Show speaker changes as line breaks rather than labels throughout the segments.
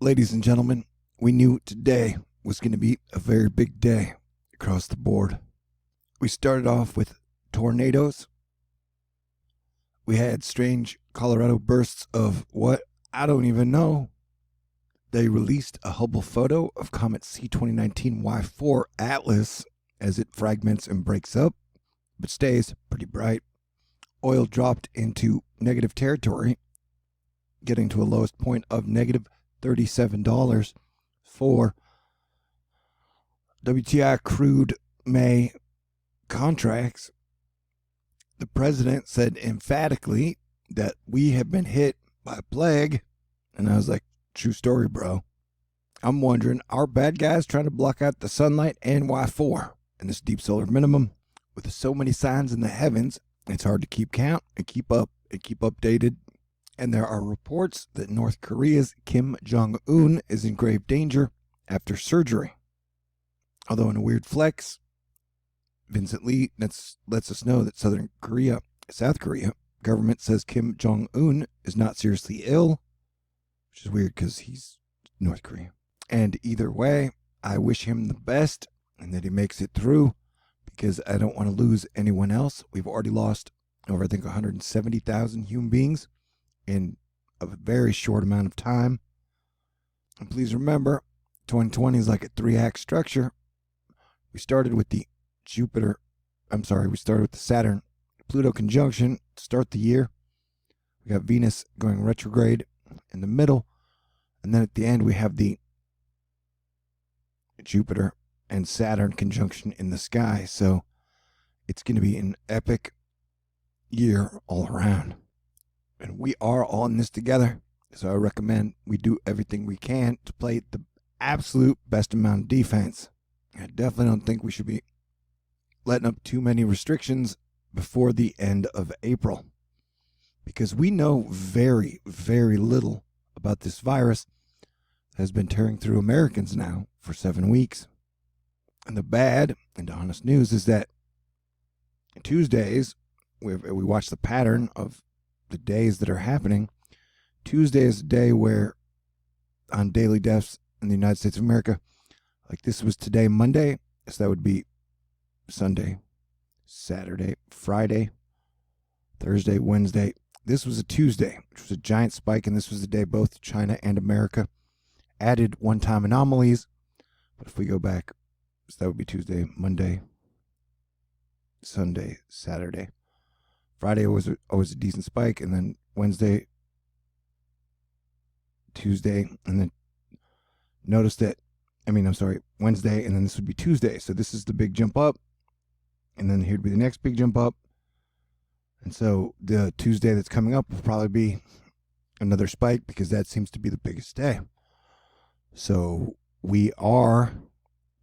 Ladies and gentlemen, we knew today was going to be a very big day across the board. We started off with tornadoes. We had strange Colorado bursts of what? I don't even know. They released a Hubble photo of Comet C2019Y4 Atlas as it fragments and breaks up, but stays pretty bright. Oil dropped into negative territory, getting to a lowest point of negative $37 for WTI crude May contracts. The president said emphatically that we have been hit by a plague. And I was like, true story, bro. I'm wondering, are bad guys trying to block out the sunlight and Y4 and this deep solar minimum? With so many signs in the heavens, it's hard to keep count and keep up and keep updated. And there are reports that North Korea's Jong Un is in grave danger after surgery. Although in a weird flex, Vincent Lee lets us know that South Korea government says Jong Un is not seriously ill, which is weird because he's North Korea. And either way, I wish him the best and that he makes it through, because I don't want to lose anyone else. We've already lost over, I think, 170,000 human beings in a very short amount of time. And please remember, 2020 is like a 3-act structure. We started with the Saturn-Pluto conjunction to start the year. We got Venus going retrograde in the middle. And then at the end, we have the Jupiter and Saturn conjunction in the sky. So it's going to be an epic year all around. And we are all in this together. So I recommend we do everything we can to play the absolute best amount of defense. I definitely don't think we should be letting up too many restrictions before the end of April, because we know very, very little about this virus that has been tearing through Americans now for 7 weeks. And the bad and honest news is that Tuesdays, we watch the pattern of the days that are happening. Tuesday is a day where on daily deaths in the United States of America, like this was today, Monday, so that would be Sunday, Saturday, Friday, Thursday, Wednesday. This was a Tuesday, which was a giant spike, and this was the day both China and America added one-time anomalies. But if we go back, so that would be Tuesday, Monday, Sunday, Saturday. Friday was always a decent spike, and then Wednesday, Tuesday, and then Wednesday, and then this would be Tuesday. So this is the big jump up, and then here'd be the next big jump up. And so the Tuesday that's coming up will probably be another spike, because that seems to be the biggest day. So we are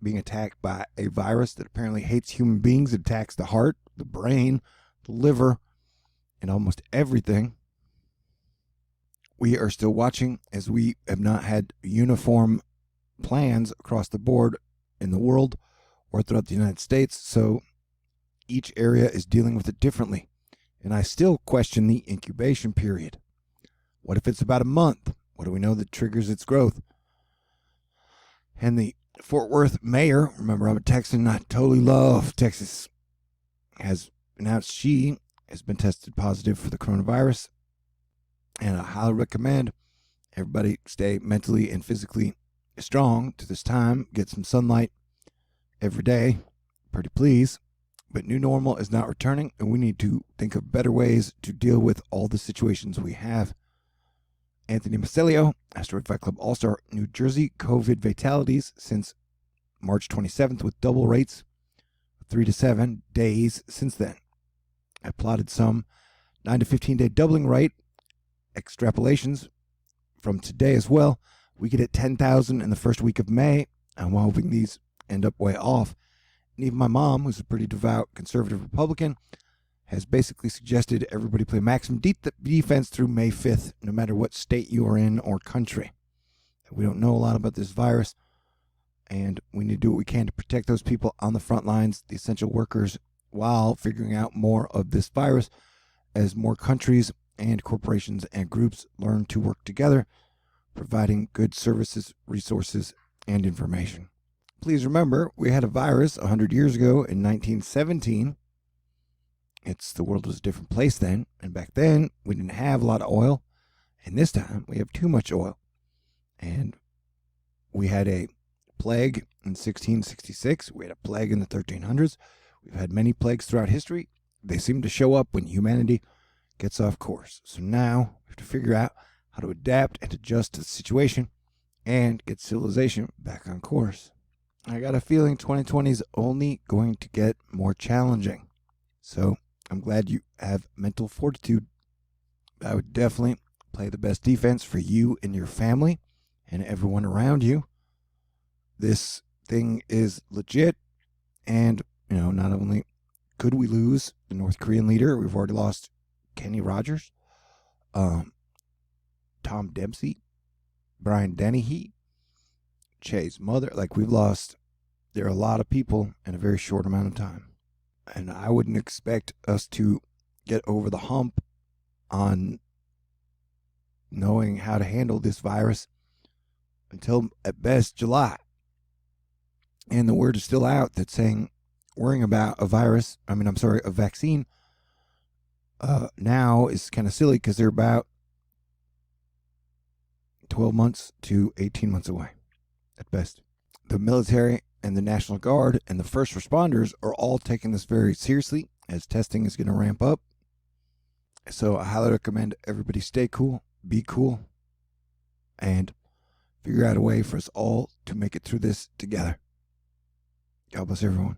being attacked by a virus that apparently hates human beings. It attacks the heart, the brain, the liver, and almost everything. We are still watching, as we have not had uniform plans across the board in the world or throughout the United States. So each area is dealing with it differently. And I still question the incubation period. What if it's about a month? What do we know that triggers its growth? And the Fort Worth mayor, remember I'm a Texan, I totally love Texas, has announced she has been tested positive for the coronavirus. And I highly recommend everybody stay mentally and physically strong to this time. Get some sunlight every day, pretty please. But new normal is not returning, and we need to think of better ways to deal with all the situations we have. Anthony Macelio, Asteroid Fight Club All-Star, New Jersey, COVID fatalities since March 27th with double rates of 3 to 7 days since then. I plotted some 9 to 15 day doubling rate extrapolations from today as well. We get at 10,000 in the first week of May. I'm hoping these end up way off. And even my mom, who's a pretty devout conservative Republican, has basically suggested everybody play maximum defense through May 5th, no matter what state you are in or country. We don't know a lot about this virus, and we need to do what we can to protect those people on the front lines, the essential workers, while figuring out more of this virus as more countries and corporations and groups learn to work together providing good services, resources, and information. Please remember, we had a virus 100 years ago in 1917. The world was a different place then, and back then we didn't have a lot of oil, and this time we have too much oil. And we had a plague in 1666. We had a plague in the 1300s. We've had many plagues throughout history. They seem to show up when humanity gets off course. So now we have to figure out how to adapt and adjust to the situation and get civilization back on course. I got a feeling 2020 is only going to get more challenging. So I'm glad you have mental fortitude. I would definitely play the best defense for you and your family and everyone around you. This thing is legit, and not only could we lose the North Korean leader, we've already lost Kenny Rogers, Tom Dempsey, Brian Dennehy, Che's mother. There are a lot of people in a very short amount of time. And I wouldn't expect us to get over the hump on knowing how to handle this virus until at best July. And the word is still out that's saying worrying about a vaccine now is kind of silly because they're about 12 months to 18 months away at best. The military and the National Guard and the first responders are all taking this very seriously as testing is going to ramp up. So I highly recommend everybody stay cool, be cool, and figure out a way for us all to make it through this together. God bless everyone.